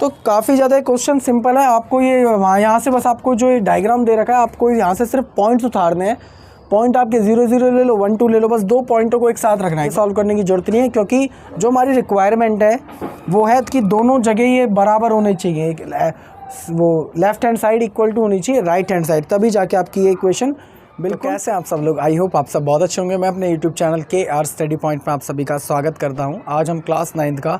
तो काफ़ी ज़्यादा क्वेश्चन सिंपल है। आपको ये यहाँ से बस आपको जो ये डायग्राम दे रखा है, आपको यहाँ से सिर्फ पॉइंट्स उतारने हैं। पॉइंट आपके 0 0 ले लो, 1 2 ले लो, बस 2 पॉइंटों को एक साथ रखना है। सॉल्व करने की ज़रूरत नहीं है, क्योंकि जो हमारी रिक्वायरमेंट है वो है कि दोनों जगह ये बराबर होने चाहिए। वो left hand side equal to होनी चाहिए राइट हैंड साइड, तभी जाके आपकी ये इक्वेशन बिल्कुल। तो कैसे आप सब लोग, आई होप आप सब बहुत अच्छे होंगे। मैं अपने YouTube channel KR study point में आप सभी का स्वागत करता हूं। आज हम क्लास 9th का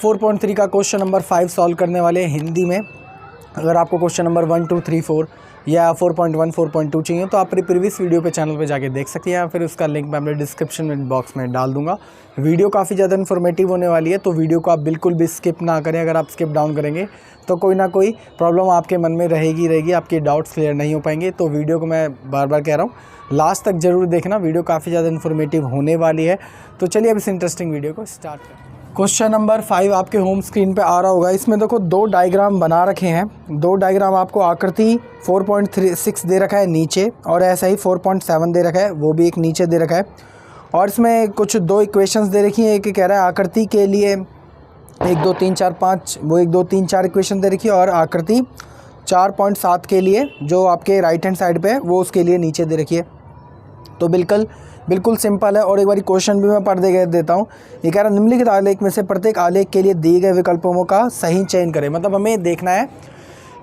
4.3 का क्वेश्चन नंबर 5 सॉल्व करने वाले हैं हिंदी में। अगर आपको क्वेश्चन नंबर 1 2 3 4 या 4.1 4.2 चाहिए तो आप प्रीवियस वीडियो पे चैनल पे जाके देख सकते हैं, या फिर उसका लिंक मैं अपने डिस्क्रिप्शन में बॉक्स में डाल दूंगा। वीडियो काफ़ी ज़्यादा इन्फॉर्मेटिव होने वाली है, तो वीडियो को आप बिल्कुल भी स्किप ना करें। अगर आप स्किप डाउन करेंगे तो कोई ना कोई प्रॉब्लम आपके मन में रहेगी, आपके डाउट्स क्लियर नहीं हो पाएंगे। तो वीडियो को मैं बार बार कह रहा हूँ, लास्ट तक ज़रूर देखना, वीडियो काफ़ी ज़्यादा इन्फॉर्मेटिव होने वाली है। तो चलिए अब इस इंटरेस्टिंग वीडियो को स्टार्ट करें। क्वेश्चन नंबर 5 आपके होम स्क्रीन पे आ रहा होगा। इसमें देखो 2 डायग्राम बना रखे हैं। 2 डायग्राम आपको आकृति 4.36 दे रखा है नीचे, और ऐसा ही 4.7 दे रखा है, वो भी एक नीचे दे रखा है। और इसमें कुछ 2 इक्वेशंस दे रखी हैं। एक कह रहा है आकृति के लिए 1 2 3 4 5, वो 1 2 3 4 इक्वेशन दे रखी है, और आकृति 4.7 के लिए जो आपके राइट हैंड साइड पे है वो उसके लिए नीचे दे रखी है। तो बिल्कुल सिंपल है। और एक बार क्वेश्चन भी मैं पढ़ देता हूँ। ये कह रहा है निम्नलिखित आलेख में से प्रत्येक आलेख के लिए दिए गए विकल्पों का सही चयन करें। मतलब हमें देखना है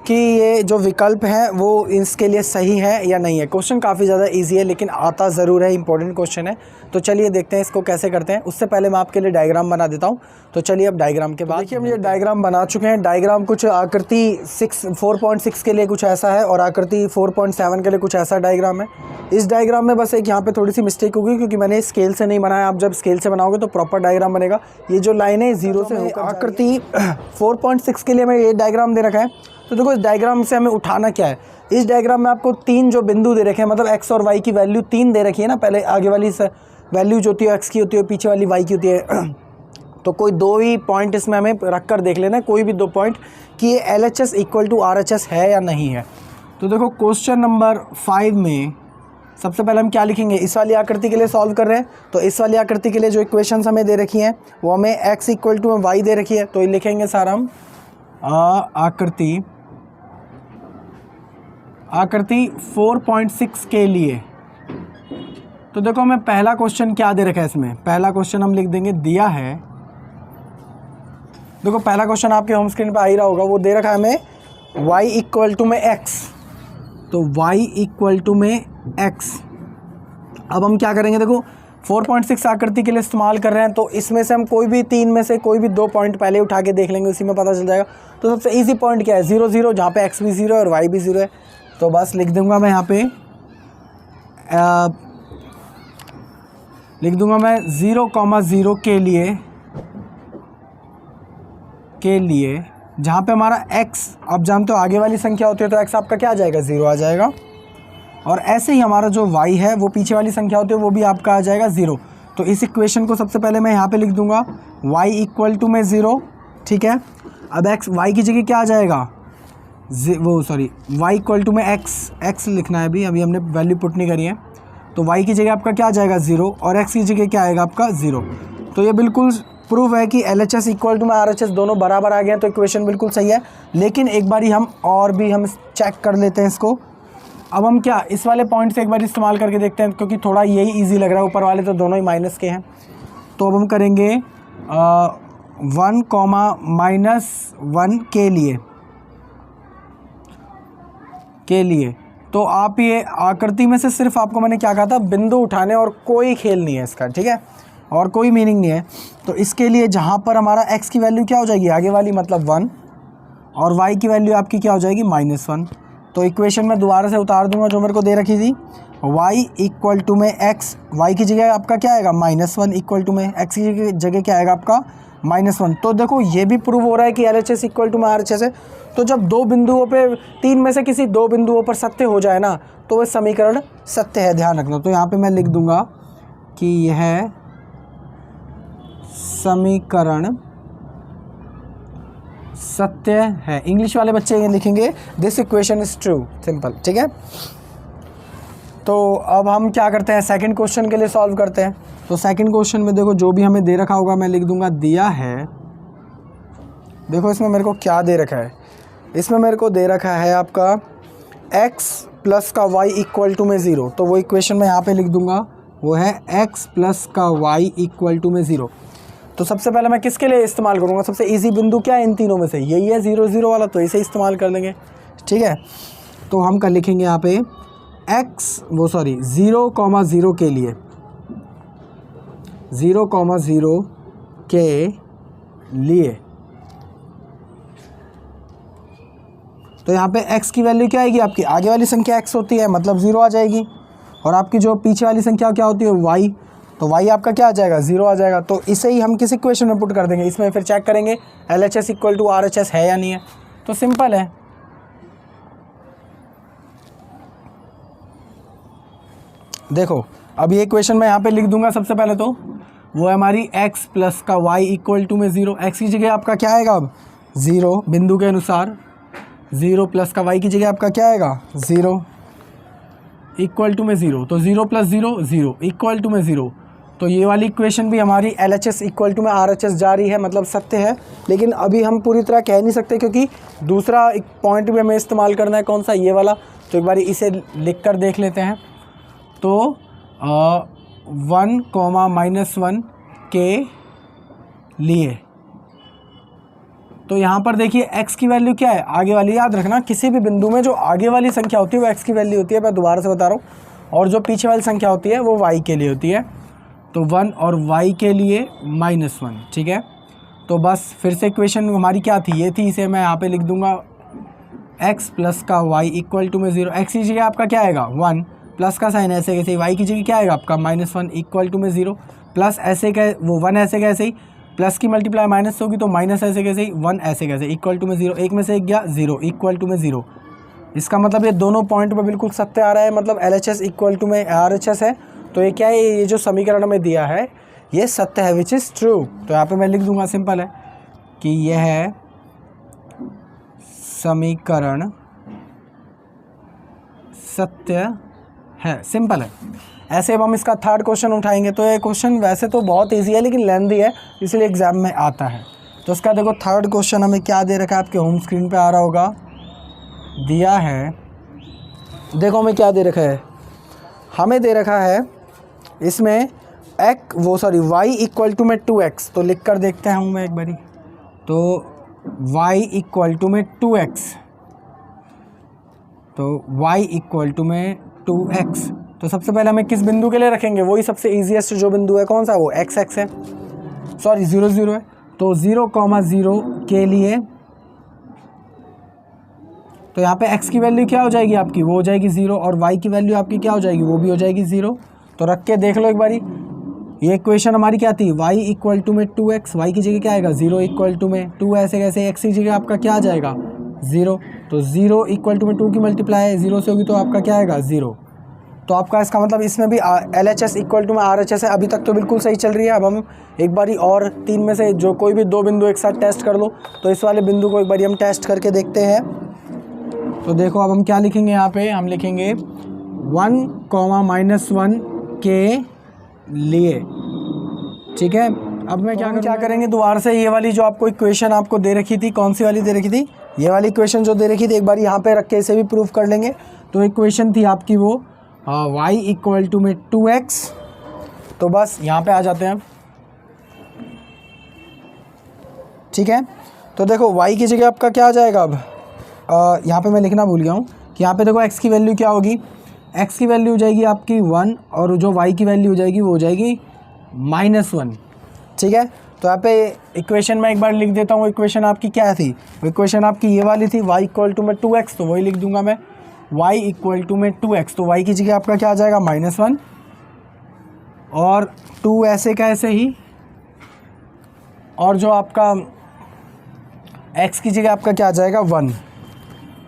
कि ये जो विकल्प हैं वो इसके लिए सही है या नहीं है। क्वेश्चन काफ़ी ज़्यादा इजी है, लेकिन आता ज़रूर है, इंपॉर्टेंट क्वेश्चन है। तो चलिए देखते हैं इसको कैसे करते हैं। उससे पहले मैं आपके लिए डायग्राम बना देता हूँ। तो चलिए अब डायग्राम के बाद देखिए, हम ये डायग्राम बना चुके हैं। डायग्राम कुछ आकृति 4.6 के लिए कुछ ऐसा है, और आकृति 4.7 के लिए कुछ ऐसा डायग्राम है। इस डायग्राम में बस एक यहाँ पे थोड़ी सी मिस्टेक होगी, क्योंकि मैंने स्केल से नहीं बनाया। आप जब स्केल से बनाओगे तो प्रॉपर डायग्राम बनेगा। ये जो लाइन है 0 से होकर आकृति 4.6 के लिए मैं ये डायग्राम दे रखा है। तो देखो इस डायग्राम से हमें उठाना क्या है। इस डायग्राम में आपको 3 जो बिंदु दे रखे हैं, मतलब x और y की वैल्यू 3 दे रखी है ना। पहले आगे वाली वैल्यू जो होती है x की होती है, पीछे वाली y की होती है। तो कोई 2 ही पॉइंट इसमें हमें रख कर देख लेना है, कोई भी 2 पॉइंट, कि ये LHS इक्वल टू RHS है या नहीं है। तो देखो क्वेश्चन नंबर 5 में सबसे पहले हम क्या लिखेंगे। इस वाली आकृति के लिए सॉल्व कर रहे हैं, तो इस वाली आकृति के लिए जो इक्वेशंस हमें दे रखी हैं वो हमें x इक्वल टू y दे रखी है। तो ये लिखेंगे सारा हम आकृति 4.6 के लिए। तो देखो हमें पहला क्वेश्चन क्या दे रखा है। इसमें पहला क्वेश्चन हम लिख देंगे, दिया है, देखो पहला क्वेश्चन आपके होम स्क्रीन पे आ ही रहा होगा। वो दे रखा है हमें y इक्वल टू में x। तो y इक्वल टू में x। अब हम क्या करेंगे, देखो 4.6 आकृति के लिए इस्तेमाल कर रहे हैं, तो इसमें से हम कोई भी 3 में से कोई भी 2 पॉइंट पहले उठा के देख लेंगे, उसी में पता चल जाएगा। तो सबसे इजी पॉइंट क्या है, 0 0, जहाँ पे x भी 0 है और y भी 0 है। तो बस लिख दूंगा मैं यहाँ पे लिख दूंगा मैं 0,0 के लिए जहाँ पे हमारा x, आप जानते हो आगे वाली संख्या होती है तो x आपका क्या आ जाएगा, 0 आ जाएगा। और ऐसे ही हमारा जो y है वो पीछे वाली संख्या होती है, वो भी आपका आ जाएगा 0। तो इस इक्वेशन को सबसे पहले मैं यहाँ पे लिख दूंगा y इक्वल टू में 0, ठीक है। अब y की जगह क्या आ जाएगा, y इक्वल टू में x लिखना है। अभी हमने वैल्यू पुट नहीं करी है, तो y की जगह आपका क्या आ जाएगा 0, और x की जगह क्या आएगा आपका 0। तो ये बिल्कुल प्रूफ है कि LHS इक्वल टू में RHS दोनों बराबर आ गए हैं। तो इक्वेशन बिल्कुल सही है। लेकिन एक बारी हम चेक कर लेते हैं इसको। अब हम क्या इस वाले पॉइंट से एक बार इस्तेमाल करके देखते हैं, क्योंकि थोड़ा यही ईजी लग रहा है। ऊपर वाले तो दोनों ही माइनस के हैं। तो अब हम करेंगे 1, -1 के लिए। तो आप ये आकृति में से सिर्फ आपको मैंने क्या कहा था, बिंदु उठाने, और कोई खेल नहीं है इसका, ठीक है, और कोई मीनिंग नहीं है। तो इसके लिए जहाँ पर हमारा x की वैल्यू क्या हो जाएगी, आगे वाली मतलब 1, और y की वैल्यू आपकी क्या हो जाएगी, -1। तो इक्वेशन में दोबारा से उतार दूंगा जो मेरे को दे रखी थी, y इक्वल टू में x, y की जगह आपका क्या आएगा -1, इक्वल टू में x की जगह क्या आएगा आपका -1। तो देखो ये भी प्रूव हो रहा है कि LHS इक्वल टू में RHS है। तो जब 2 बिंदुओं पे 3 में से किसी 2 बिंदुओं पर सत्य हो जाए ना, तो वह समीकरण सत्य है, ध्यान रखना। तो यहाँ पे मैं लिख दूंगा कि यह समीकरण सत्य है। इंग्लिश वाले बच्चे ये लिखेंगे this equation is true, simple, ठीक है। तो अब हम क्या करते हैं, सेकंड क्वेश्चन के लिए सॉल्व करते हैं। तो सेकंड क्वेश्चन में देखो जो भी हमें दे रखा होगा मैं लिख दूंगा, दिया है देखो इसमें मेरे को क्या दे रखा है, इसमें मेरे को दे रखा है आपका x प्लस का y इक्वल टू में 0। तो वो इक्वेशन मैं यहाँ पे लिख दूंगा, वो है x प्लस का y इक्वल टू में 0। तो सबसे पहले मैं किसके लिए इस्तेमाल करूँगा, सबसे इजी बिंदु क्या है इन तीनों में से, यही है 0 0 वाला, तो इसे इस्तेमाल कर लेंगे। ठीक है, तो हम कर लिखेंगे यहाँ पे 0,0 के लिए, 0,0 के लिए, तो यहाँ पे x की वैल्यू क्या आएगी, आपकी आगे वाली संख्या x होती है मतलब 0 आ जाएगी, और आपकी जो पीछे वाली संख्या क्या होती है y, तो y आपका क्या आ जाएगा, 0 आ जाएगा। तो इसे ही हम किस इक्वेशन में पुट कर देंगे, इसमें फिर चेक करेंगे LHS इक्वल टू RHS है या नहीं है। तो सिंपल है, देखो अब ये इक्वेशन मैं यहाँ पे लिख दूंगा। सबसे पहले तो वो है हमारी x प्लस का y इक्वल टू में 0, x की जगह आपका क्या आएगा अब 0 बिंदु के अनुसार, 0 प्लस का y की जगह आपका क्या आएगा 0 इक्वल टू में 0, तो 0 प्लस 0 0 इक्वल टू में 0। तो ये वाली इक्वेशन भी हमारी LHS इक्वल टू में RHS जा रही है, मतलब सत्य है। लेकिन अभी हम पूरी तरह कह नहीं सकते क्योंकि दूसरा एक पॉइंट भी हमें इस्तेमाल करना है, कौन सा, ये वाला। तो एक बार इसे लिख कर देख लेते हैं। तो 1,-1 के लिए, तो यहाँ पर देखिए x की वैल्यू क्या है, आगे वाली, याद रखना किसी भी बिंदु में जो आगे वाली संख्या होती है वो x की वैल्यू होती है, मैं दोबारा से बता रहा हूँ, और जो पीछे वाली संख्या होती है वो y के लिए होती है। तो 1 और y के लिए -1, ठीक है। तो बस फिर से इक्वेशन हमारी क्या थी, ये थी, इसे मैं यहाँ पे लिख दूंगा x प्लस का y इक्वल टू में 0। x की जगह आपका क्या आएगा 1, प्लस का साइन ऐसे कैसे, y की जगह क्या आएगा आपका -1 इक्वल टू में 0, प्लस ऐसे कै वो 1 ऐसे कैसे ही, प्लस की मल्टीप्लाई माइनस होगी तो माइनस ऐसे कैसे ही, 1 ऐसे कैसे, इक्वल टू में 0, एक में से एक गया 0 इक्वल टू में 0। इसका मतलब ये दोनों पॉइंट पे बिल्कुल सत्य आ रहा है, मतलब LHS इक्वल टू में RHS है। तो ये क्या है, ये जो समीकरण में दिया है ये सत्य है, विच इज़ ट्रू। तो यहाँ पे मैं लिख दूंगा, सिंपल है कि यह समीकरण सत्य है, सिंपल है। ऐसे अब हम इसका थर्ड क्वेश्चन उठाएंगे। तो ये क्वेश्चन वैसे तो बहुत इजी है लेकिन लेंथी है, इसलिए एग्जाम में आता है। तो इसका देखो थर्ड क्वेश्चन हमें क्या दे रखा है, आपके होम स्क्रीन पे आ रहा होगा, दिया है, देखो हमें क्या दे रखा है, हमें दे रखा है इसमें y इक्वल टू में 2x। तो लिख कर देखते हैं मैं एक बारी, तो y इक्वल टू में 2x, तो y इक्वल टू में 2x। तो सबसे पहले हमें किस बिंदु के लिए रखेंगे, वही सबसे ईजीएस्ट जो बिंदु है, कौन सा, वो x है, सॉरी 0 0 है। तो 0,0 के लिए, तो यहाँ पे x की वैल्यू क्या हो जाएगी आपकी, वो हो जाएगी 0, और y की वैल्यू आपकी क्या हो जाएगी, वो भी हो जाएगी 0। तो रख के देख लो एक बारी, ये इक्वेशन हमारी क्या थी, y इक्वल टू में 2x, y की जगह क्या आएगा 0 इक्वल टू में 2, ऐसे कैसे, x की जगह आपका क्या आ जाएगा 0। तो 0 इक्वल टू में 2 की मल्टीप्लाई 0 से होगी तो आपका क्या आएगा 0। तो आपका इसका मतलब इसमें भी LHS इक्वल टू में RHS है। अभी तक तो बिल्कुल सही चल रही है। अब हम एक बारी और 3 में से जो कोई भी 2 बिंदु एक साथ टेस्ट कर लो। तो इस वाले बिंदु को एक बारी हम टेस्ट करके देखते हैं। तो देखो अब हम क्या लिखेंगे, यहाँ पे हम लिखेंगे 1,-1 के लिए, ठीक है। अब मैं क्या करेंगे, दोबारा से ये वाली जो आपको इक्वेशन आपको दे रखी थी, कौन सी वाली दे रखी थी, ये वाली इक्वेशन जो दे रखी थी, एक बार यहाँ पे रख के इसे भी प्रूफ कर लेंगे। तो इक्वेशन थी आपकी वो y इक्वल टू में 2x। तो बस यहाँ पे आ जाते हैं, ठीक है। तो देखो y की जगह आपका क्या आ जाएगा, अब यहाँ पे मैं लिखना भूल गया हूँ कि यहाँ पे देखो x की वैल्यू क्या होगी, x की वैल्यू हो जाएगी आपकी 1, और जो y की वैल्यू हो जाएगी वो हो जाएगी -1, ठीक है। तो यहाँ पे इक्वेशन में एक बार लिख देता हूँ, इक्वेशन आपकी क्या थी, इक्वेशन आपकी ये वाली थी, y इक्वल टू में 2x, तो वही लिख दूंगा मैं, y इक्वल टू में 2x। तो y की जगह आपका क्या आ जाएगा -1, और 2 ऐसे का ऐसे ही, और जो आपका x की जगह आपका क्या आ जाएगा 1।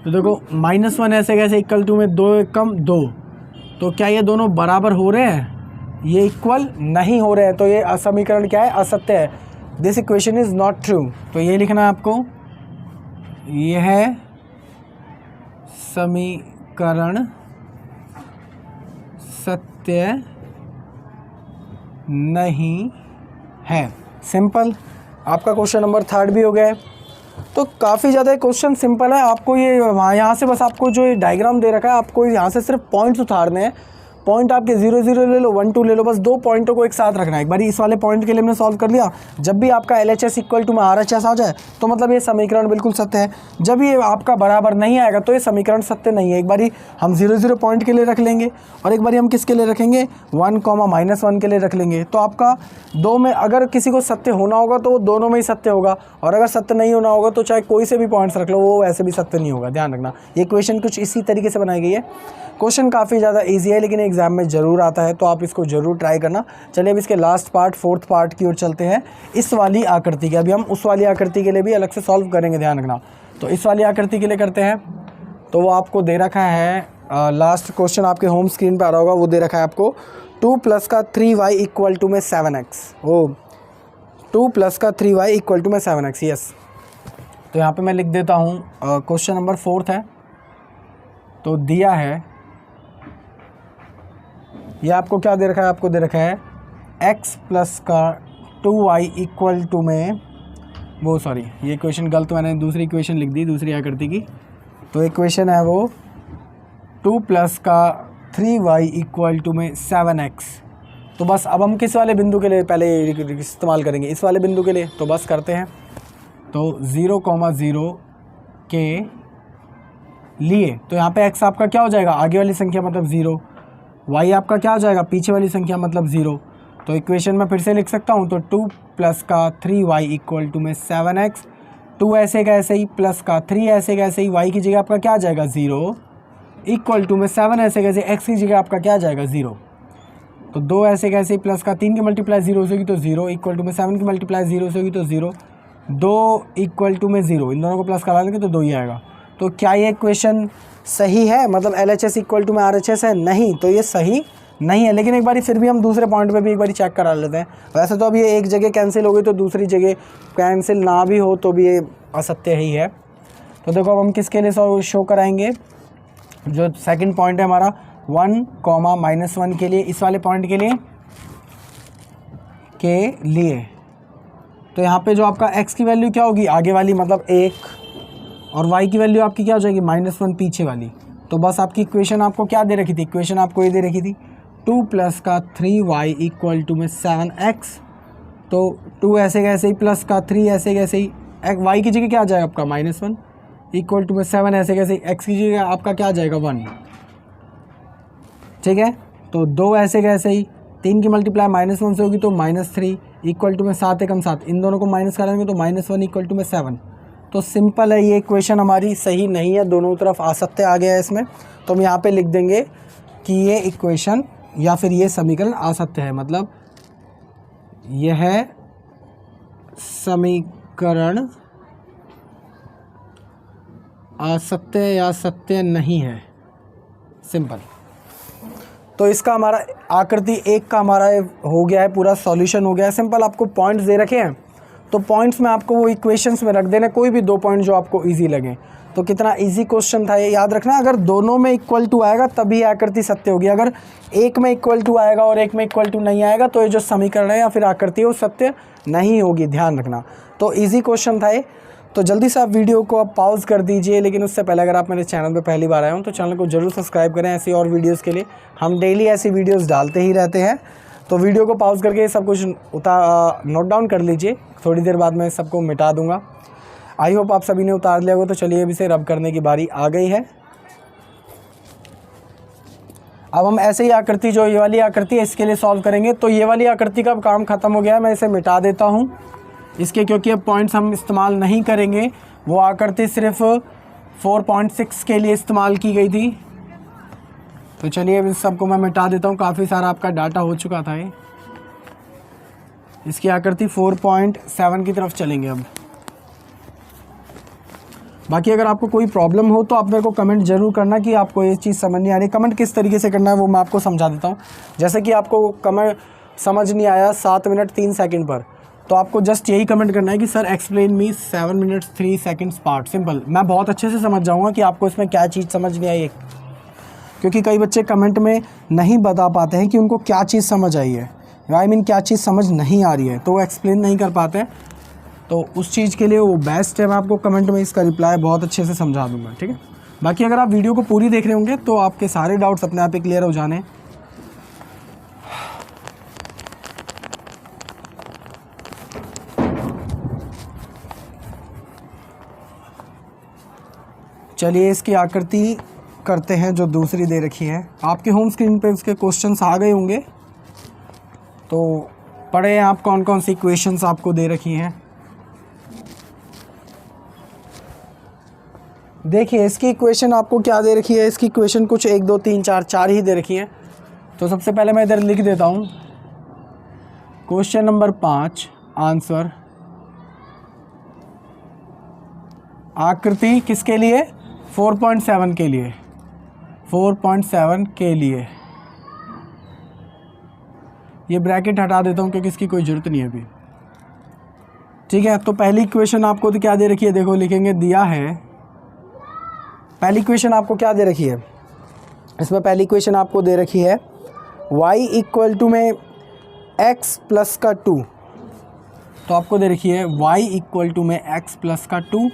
तो देखो -1 ऐसे कैसे, इक्वल टू में 2 कम 2, तो क्या ये दोनों बराबर हो रहे हैं, ये इक्वल नहीं हो रहे हैं। तो ये समीकरण क्या है, असत्य है, this equation is not true. तो ये लिखना है आपको, ये है समीकरण सत्य नहीं है, सिंपल। आपका क्वेश्चन नंबर 3 भी हो गया है। तो काफ़ी ज़्यादा क्वेश्चन सिंपल है। आपको ये यहाँ से बस आपको जो ये डायग्राम दे रखा है, आपको यहाँ से सिर्फ पॉइंट्स उतारने हैं। पॉइंट आपके 0 0 ले लो, 1 2 ले लो, बस 2 पॉइंटों को एक साथ रखना है। एक बार इस वाले पॉइंट के लिए हमने सॉल्व कर लिया। जब भी आपका LHS इक्वल टू में RHS आ जाए तो मतलब ये समीकरण बिल्कुल सत्य है। जब ये आपका बराबर नहीं आएगा तो ये समीकरण सत्य नहीं है। एक बारी हम 0 0 पॉइंट के लिए रख लेंगे और एक बारी हम किसके लिए रखेंगे, 1, -1 के लिए रख लेंगे। तो आपका दो में अगर किसी को सत्य होना होगा तो वो दोनों में ही सत्य होगा, और अगर सत्य नहीं होना होगा तो चाहे कोई से भी पॉइंट्स रख लो वो वैसे भी सत्य नहीं होगा। ध्यान रखना, ये क्वेश्चन कुछ इसी तरीके से बनाई गई है। क्वेश्चन काफ़ी ज़्यादा ईजी है लेकिन एग्जाम में ज़रूर आता है, तो आप इसको ज़रूर ट्राई करना। चलिए अब इसके लास्ट पार्ट, 4th पार्ट की ओर चलते हैं। इस वाली आकृति के, अभी हम उस वाली आकृति के लिए भी अलग से सॉल्व करेंगे, ध्यान रखना। तो इस वाली आकृति के लिए करते हैं। तो वो आपको दे रखा है, लास्ट क्वेश्चन आपके होम स्क्रीन पर आ रहा होगा, वो दे रखा है आपको 2 + का 3y इक्वल टू में 7x। ओ 2 + का 3y इक्वल टू में 7x, यस। तो यहाँ पे मैं लिख देता हूँ, क्वेश्चन नंबर 4th है। तो दिया है, ये आपको क्या दे रखा है, आपको दे रखा है x + का 2y इक्वल टू में, वो सॉरी ये क्वेश्चन गलत, मैंने दूसरी इक्वेशन लिख दी, दूसरी आकृति की। तो इक्वेशन है वो 2 + का 3y इक्वल टू में 7x। तो बस अब हम किस वाले बिंदु के लिए पहले इस्तेमाल करेंगे, इस वाले बिंदु के लिए। तो बस करते हैं। तो 0, 0 के लिए, तो यहाँ पे x आपका क्या हो जाएगा, आगे वाली संख्या मतलब 0, y आपका क्या हो जाएगा, पीछे वाली संख्या मतलब 0। तो इक्वेशन में फिर से लिख सकता हूँ। तो 2 + का 3y इक्वल टू में 7x, 2 ऐसे का ऐसे ही, प्लस का 3 ऐसे का ऐसे ही, y की जगह आपका क्या आ जाएगा 0, इक्वल टू में 7 ऐसे कैसे, x की जगह आपका क्या आ जाएगा 0। तो 2 ऐसे कैसे ही, प्लस का 3 की मल्टीप्लाई 0 से होगी तो 0, इक्वल टू में 7 की मल्टीप्लाई 0 से होगी तो 0, 2 इक्वल टू में 0, इन दोनों को प्लस करा लेंगे तो 2 ही आएगा। तो क्या ये क्वेश्चन सही है, मतलब LHS इक्वल टू में RHS है? नहीं, तो ये सही नहीं है। लेकिन एक बारी फिर भी हम दूसरे पॉइंट पे भी एक बारी चेक करा लेते हैं। वैसे तो अब ये एक जगह कैंसिल हो गई, तो दूसरी जगह कैंसिल ना भी हो तो भी ये असत्य ही है। तो देखो अब हम किसके लिए शो कराएंगे, जो सेकंड पॉइंट है हमारा 1, -1 के लिए, इस वाले पॉइंट के लिए। तो यहाँ पे जो आपका x की वैल्यू क्या होगी, आगे वाली मतलब 1, और y की वैल्यू आपकी क्या हो जाएगी, -1 पीछे वाली। तो बस आपकी इक्वेशन आपको क्या दे रखी थी, इक्वेशन आपको ये दे रखी थी 2 + का 3y इक्वल टू में 7x। तो 2 ऐसे कैसे ही, प्लस का 3 ऐसे कैसे ही, y की जगह क्या आ जाएगा आपका -1, इक्वल टू में 7 ऐसे कैसे ही, x की जगह आपका क्या आ जाएगा 1, ठीक है। तो 2 ऐसे कैसे ही, 3 की मल्टीप्लाई -1 से होगी तो -3, इक्वल टू में 7 एकम 7, इन दोनों को माइनस करेंगे तो -1 इक्वल टू में 7। तो सिंपल है, ये इक्वेशन हमारी सही नहीं है, दोनों तरफ असत्य आ गया है इसमें। तो हम यहाँ पे लिख देंगे कि ये इक्वेशन या फिर ये समीकरण असत्य है, मतलब यह समीकरण असत्य या सत्य नहीं है, सिंपल। तो इसका हमारा आकृति 1 का हमारा हो गया है, पूरा सॉल्यूशन हो गया है। सिंपल आपको पॉइंट्स दे रखे हैं, तो पॉइंट्स में आपको वो इक्वेशंस में रख देना, कोई भी 2 पॉइंट जो आपको इजी लगे। तो कितना इजी क्वेश्चन था ये, याद रखना। अगर दोनों में इक्वल टू आएगा तभी आकृति सत्य होगी, अगर एक में इक्वल टू आएगा और एक में इक्वल टू नहीं आएगा तो ये जो समीकरण है या फिर आकृति है वो सत्य नहीं होगी, ध्यान रखना। तो इजी क्वेश्चन था ये। तो जल्दी से आप वीडियो को आप पॉज कर दीजिए, लेकिन उससे पहले अगर आप मेरे चैनल पे पहली बार आए हो तो चैनल को जरूर सब्सक्राइब करें, ऐसी और वीडियोस के लिए। हम डेली ऐसी वीडियोस डालते ही रहते हैं। तो वीडियो को पॉज करके सब कुछ नोट डाउन कर लीजिए, थोड़ी देर बाद मैं सबको मिटा दूंगा। आई होप आप सभी ने उतार लिया होगा। तो चलिए अभी से रब करने की बारी आ गई है। अब हम ऐसे ही आकृति, जो ये वाली आकृति है, इसके लिए सॉल्व करेंगे। तो ये वाली आकृति का काम ख़त्म हो गया है, मैं इसे मिटा देता हूँ इसके, क्योंकि अब पॉइंट्स हम इस्तेमाल नहीं करेंगे। वो आकृति सिर्फ 4.6 के लिए इस्तेमाल की गई थी। तो चलिए अब इस सबको मैं मिटा देता हूँ, काफ़ी सारा आपका डाटा हो चुका था ये। इसकी आकृति 4.7 की तरफ चलेंगे अब। बाकी अगर आपको कोई प्रॉब्लम हो तो आप मेरे को कमेंट जरूर करना कि आपको ये चीज़ समझ नहीं आ रही। कमेंट किस तरीके से करना है वो मैं आपको समझा देता हूँ। जैसे कि आपको कमेंट समझ नहीं आया 7 मिनट 3 सेकंड पर, तो आपको जस्ट यही कमेंट करना है कि sir explain me 7 minutes 3 seconds part. Simple, मैं बहुत अच्छे से समझ जाऊँगा कि आपको इसमें क्या चीज़ समझ नहीं आई। क्योंकि कई बच्चे कमेंट में नहीं बता पाते हैं कि उनको क्या चीज़ समझ आई है, आई मीन क्या चीज़ समझ नहीं आ रही है, तो वो एक्सप्लेन नहीं कर पाते हैं। तो उस चीज़ के लिए वो बेस्ट है। मैं आपको कमेंट में इसका रिप्लाई बहुत अच्छे से समझा दूंगा, ठीक है। बाकी अगर आप वीडियो को पूरी देख रहे होंगे तो आपके सारे डाउट्स अपने आप ही क्लियर हो जाने। चलिए इसकी आकृति करते हैं जो दूसरी दे रखी है। आपके होम स्क्रीन पे उसके क्वेश्चंस आ गए होंगे, तो पढ़े आप कौन कौन सी इक्वेशंस आपको दे रखी हैं। देखिए इसकी इक्वेशन आपको क्या दे रखी है। इसकी इक्वेशन कुछ 1 2 3 4 4 ही दे रखी हैं। तो सबसे पहले मैं इधर लिख देता हूँ। क्वेश्चन नंबर 5 आंसर, आकृति किसके लिए, 4.7 के लिए, 4.7 के लिए। ये ब्रैकेट हटा देता हूँ क्योंकि इसकी कोई ज़रूरत नहीं है अभी, ठीक है। तो पहली इक्वेशन आपको तो क्या दे रखी है, देखो लिखेंगे, दिया है। पहली इक्वेशन आपको क्या दे रखी है, इसमें पहली इक्वेशन आपको दे रखी है y इक्वल टू में x प्लस का 2। तो आपको दे रखी है y इक्वल टू में x प्लस का 2।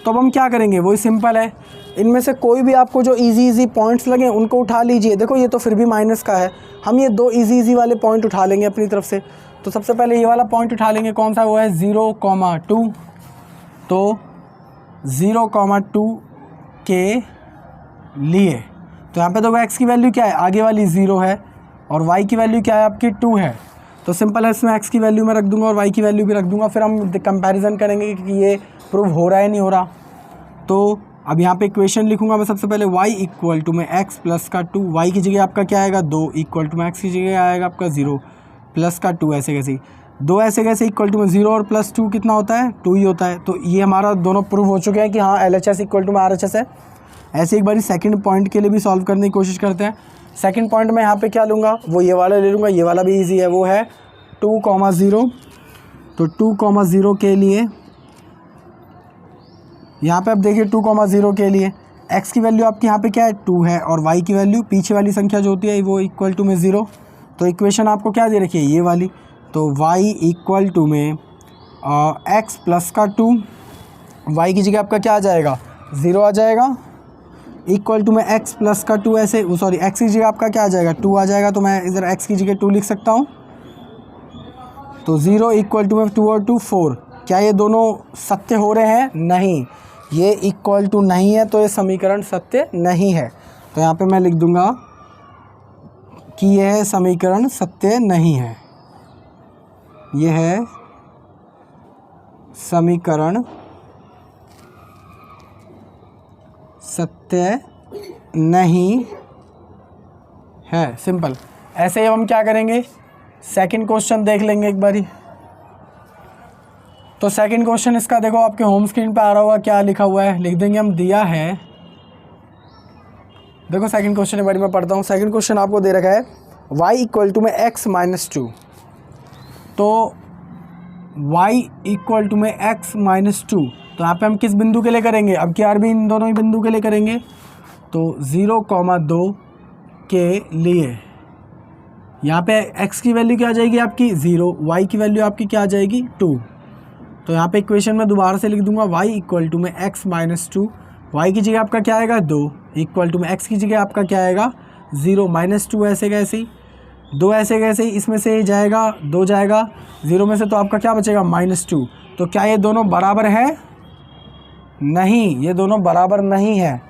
तो अब हम क्या करेंगे, वही सिंपल है। इनमें से कोई भी आपको जो इजी पॉइंट्स लगे उनको उठा लीजिए। देखो ये तो फिर भी माइनस का है, हम ये 2 इजी वाले पॉइंट उठा लेंगे अपनी तरफ से। तो सबसे पहले ये वाला पॉइंट उठा लेंगे, कौन सा, वो है 0,2। तो 0,2 के लिए, तो यहाँ पे तो x की वैल्यू क्या है, आगे वाली 0 है, और y की वैल्यू क्या है आपकी 2 है। तो सिंपल है, इसमें x की वैल्यू मैं रख दूंगा और y की वैल्यू भी रख दूंगा। फिर हम कंपैरिजन करेंगे कि ये प्रूव हो रहा है नहीं हो रहा। तो अब यहाँ पे इक्वेशन लिखूंगा मैं सबसे पहले, y इक्वल टू में x प्लस का 2। y की जगह आपका क्या आएगा 2, इक्वल टू में x की जगह आएगा आपका 0 प्लस का 2। ऐसे कैसे 2 ऐसे कैसे इक्वल टू में 0 और प्लस 2 कितना होता है, 2 ही होता है। तो ये हमारा दोनों प्रूव हो चुके हैं कि हाँ LHS इक्वल टू में RHS है। ऐसे एक बारी सेकंड पॉइंट के लिए भी सॉल्व करने की कोशिश करते हैं। सेकंड पॉइंट में यहाँ पे क्या लूँगा, वो ये वाला ले लूँगा। ये वाला भी इजी है, वो है 2,0। तो 2,0 के लिए यहाँ पे अब देखिए 2,0 के लिए x की वैल्यू आपकी यहाँ पे क्या है 2 है, और y की वैल्यू पीछे वाली संख्या जो होती है वो इक्वल टू में 0। तो इक्वेशन आपको क्या दे रखी है, ये वाली। तो y इक्वल टू में x प्लस का 2, y की जगह आपका क्या आ जाएगा 0 आ जाएगा, इक्वल टू में x प्लस का 2, ऐसे सॉरी x की जगह आपका क्या आ जाएगा 2 आ जाएगा। तो मैं इधर x की जगह 2 लिख सकता हूँ। तो 0 इक्वल टू में 2 और 2 4। क्या ये दोनों सत्य हो रहे हैं, नहीं, ये इक्वल टू नहीं है, तो ये समीकरण सत्य नहीं है। तो यहाँ पे मैं लिख दूंगा कि यह समीकरण सत्य नहीं है। यह है समीकरण सत्य नहीं है, सिंपल। ऐसे ही हम क्या करेंगे, सेकंड क्वेश्चन देख लेंगे एक बारी। तो सेकंड क्वेश्चन इसका देखो आपके होम स्क्रीन पे आ रहा होगा, क्या लिखा हुआ है, लिख देंगे हम, दिया है। देखो सेकंड क्वेश्चन एक बारी मैं पढ़ता हूँ। सेकंड क्वेश्चन आपको दे रखा है y इक्वल टू में x माइनस 2। तो y इक्वल टू में x माइनस 2, तो यहाँ पे हम किस बिंदु के लिए करेंगे, अब की बार भी इन दोनों ही बिंदु के लिए करेंगे। तो 0,2 के लिए यहाँ पे x की वैल्यू क्या आ जाएगी आपकी 0, y की वैल्यू आपकी क्या आ जाएगी 2। तो यहाँ पे इक्वेशन में दोबारा से लिख दूंगा y इक्वल टू में x माइनस 2। y की जगह आपका क्या आएगा 2, इक्वल टू में x की जगह आपका क्या आएगा 0 माइनस 2। ऐसे कैसे 2 ऐसे कैसे, इसमें से जाएगा 2 जाएगा 0 में से, तो आपका क्या बचेगा -2। तो क्या ये दोनों बराबर है, नहीं, ये दोनों बराबर नहीं है।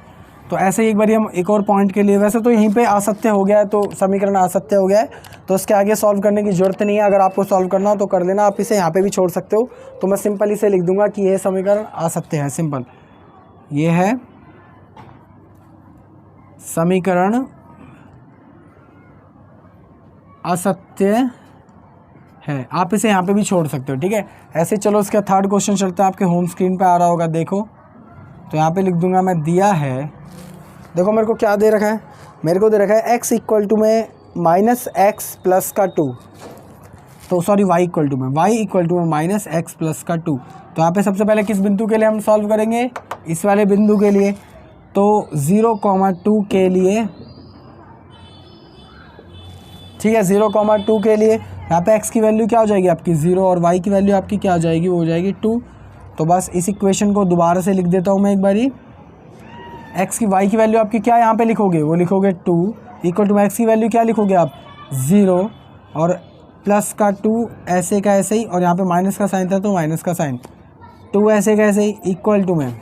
तो ऐसे ही एक बार हम एक और पॉइंट के लिए, वैसे तो यहीं पे असत्य हो गया है, तो समीकरण असत्य हो गया है, तो इसके आगे सॉल्व करने की ज़रूरत नहीं है। अगर आपको सॉल्व करना हो तो कर लेना, आप इसे यहाँ पे भी छोड़ सकते हो। तो मैं सिंपल इसे लिख दूंगा कि यह समीकरण असत्य है, सिंपल। ये है समीकरण असत्य है, आप इसे यहाँ पे भी छोड़ सकते हो, ठीक है। ऐसे चलो इसका थर्ड क्वेश्चन चलता है, आपके होम स्क्रीन पे आ रहा होगा, देखो। तो यहाँ पे लिख दूंगा मैं, दिया है, देखो मेरे को क्या दे रखा है, मेरे को दे रखा है x इक्वल टू में -x प्लस का 2। तो सॉरी y इक्वल टू में -x प्लस का 2। तो यहाँ पे सबसे पहले किस बिंदु के लिए हम सॉल्व करेंगे, इस वाले बिंदु के लिए। तो 0,2 के लिए, ठीक है, 0,2 के लिए। यहाँ पे x की वैल्यू क्या हो जाएगी आपकी 0 और y की वैल्यू आपकी क्या हो जाएगी, वो हो जाएगी 2। तो बस इस इक्वेशन को दोबारा से लिख देता हूँ मैं एक बारी। x की y की वैल्यू आपकी क्या यहाँ पे लिखोगे, वो लिखोगे 2 इक्वल टू x की वैल्यू क्या लिखोगे आप 0 और प्लस का 2 ऐसे का ऐसे ही, और यहाँ पे माइनस का साइन था तो माइनस का साइन 2 ऐसे का ऐसे ही इक्वल टू में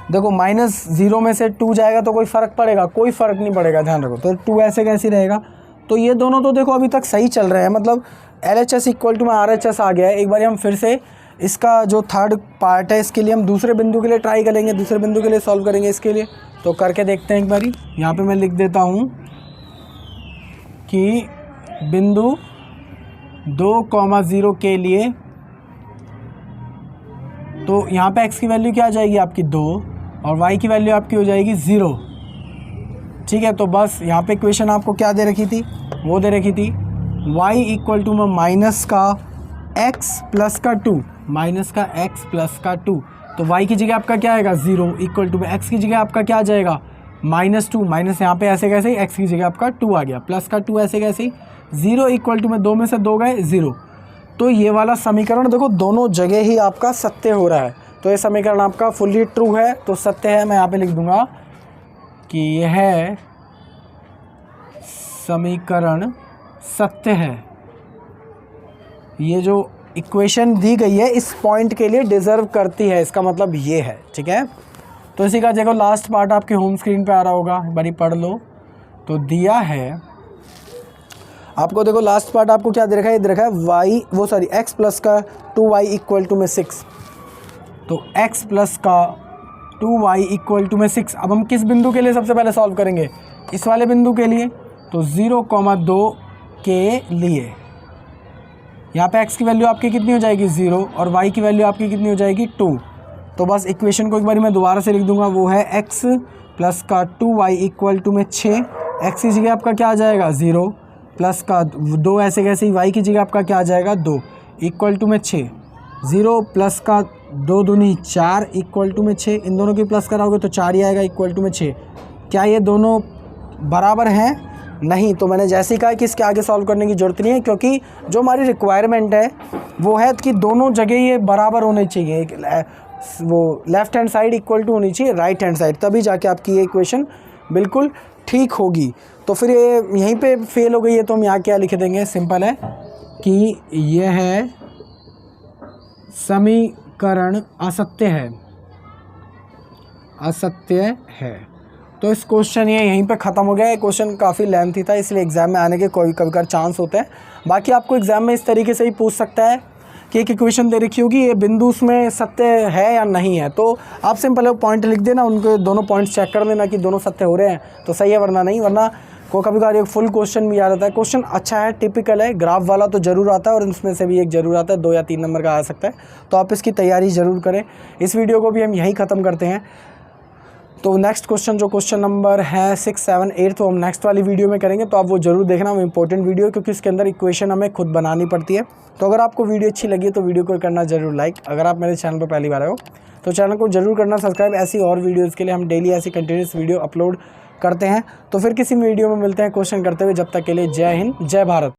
देखो -0 में से 2 जाएगा तो कोई फ़र्क पड़ेगा, कोई फ़र्क नहीं पड़ेगा, ध्यान रखो। तो 2 ऐसे कैसे रहेगा। तो ये दोनों तो देखो अभी तक सही चल रहे हैं, मतलब LHS इक्वल टू में RHS आ गया है। एक बार हम फिर से इसका जो थर्ड पार्ट है इसके लिए हम दूसरे बिंदु के लिए ट्राई करेंगे, दूसरे बिंदु के लिए सॉल्व करेंगे इसके लिए। तो करके देखते हैं एक बारी। यहाँ पे मैं लिख देता हूँ कि बिंदु 2,0 के लिए तो यहाँ पे x की वैल्यू क्या आ जाएगी आपकी 2 और y की वैल्यू आपकी हो जाएगी 0। ठीक है, तो बस यहाँ पे इक्वेशन आपको क्या दे रखी थी, वो दे रखी थी y इक्वल टू में माइनस का x प्लस का 2, माइनस का x प्लस का 2। तो y की जगह आपका क्या आएगा 0 इक्वल टू में x की जगह आपका क्या आ जाएगा -2, माइनस यहाँ पे ऐसे कैसे x की जगह आपका 2 आ गया, प्लस का 2 ऐसे कैसे 0 इक्वल टू में 2 में से 2 गए 0। तो ये वाला समीकरण देखो दोनों जगह ही आपका सत्य हो रहा है। तो ये समीकरण आपका फुल्ली ट्रू है, तो सत्य है। मैं यहाँ पे लिख दूंगा कि यह समीकरण सत्य है। ये जो इक्वेशन दी गई है इस पॉइंट के लिए डिज़र्व करती है, इसका मतलब ये है। ठीक है, तो इसी का देखो लास्ट पार्ट आपके होम स्क्रीन पे आ रहा होगा, एक बारी पढ़ लो। तो दिया है आपको, देखो लास्ट पार्ट आपको क्या दे रखा है, ये दे रखा है x प्लस का 2y इक्वल टू में 6। तो x प्लस का 2y इक्वल टू में 6। अब हम किस बिंदु के लिए सबसे पहले सॉल्व करेंगे, इस वाले बिंदु के लिए। तो 0,2 के लिए यहाँ पे x की वैल्यू आपकी कितनी हो जाएगी 0 और y की वैल्यू आपकी कितनी हो जाएगी 2। तो बस इक्वेशन को एक बार मैं दोबारा से लिख दूंगा, वो है x प्लस का 2y इक्वल टू में 6। x की जगह आपका क्या आ जाएगा 0 प्लस का 2 ऐसे कैसे ही, y की जगह आपका क्या आ जाएगा 2 इक्वल टू में 6। 0 प्लस का 2 दूनी 4 इक्वल टू में 6। इन दोनों की प्लस कराओगे तो 4 ही आएगा इक्वल टू में 6। क्या ये दोनों बराबर हैं, नहीं। तो मैंने जैसे ही कहा कि इसके आगे सॉल्व करने की ज़रूरत नहीं है, क्योंकि जो हमारी रिक्वायरमेंट है वो है कि दोनों जगह ये बराबर होने चाहिए। वो left hand side equal to होनी चाहिए राइट हैंड साइड, तभी जाके आपकी ये इक्वेशन बिल्कुल ठीक होगी। तो फिर ये यहीं पे फेल हो गई है, तो हम यहाँ क्या लिख देंगे, सिंपल है कि यह समीकरण असत्य है, असत्य है। तो इस क्वेश्चन ये यहीं पे ख़त्म हो गया। ये क्वेश्चन काफ़ी लेंथी था, इसलिए एग्ज़ाम में आने के कोई कभी चांस होते हैं। बाकी आपको एग्ज़ाम में इस तरीके से ही पूछ सकता है कि एक इक्वेशन दे रखी होगी, ये बिंदु उसमें सत्य है या नहीं है। तो आप सिंपल पॉइंट लिख देना, उनके दोनों पॉइंट्स चेक कर देना कि दोनों सत्य हो रहे हैं तो सही है, वरना नहीं। वरना को कभी कभार एक फुल क्वेश्चन भी आ जाता है। क्वेश्चन अच्छा है, टिपिकल है, ग्राफ वाला तो ज़रूर आता है और इसमें से भी एक ज़रूर आता है, 2 या 3 नंबर का आ सकता है। तो आप इसकी तैयारी ज़रूर करें। इस वीडियो को भी हम यहीं ख़त्म करते हैं। तो नेक्स्ट क्वेश्चन जो क्वेश्चन नंबर है 6, 7, 8 तो हम नेक्स्ट वाली वीडियो में करेंगे, तो आप वो ज़रूर देखना, वो इंपॉर्टेंट वीडियो, क्योंकि इसके अंदर इक्वेशन हमें खुद बनानी पड़ती है। तो अगर आपको वीडियो अच्छी लगी तो वीडियो को करना ज़रूर लाइक। अगर आप मेरे चैनल पर पहली बार आए हो तो चैनल को ज़रूर करना सब्सक्राइब। ऐसी और वीडियोज़ के लिए हम डेली ऐसी कंटिन्यूस वीडियो अपलोड करते हैं। तो फिर किसी वीडियो में मिलते हैं क्वेश्चन करते हुए। जब तक के लिए जय हिंद, जय भारत।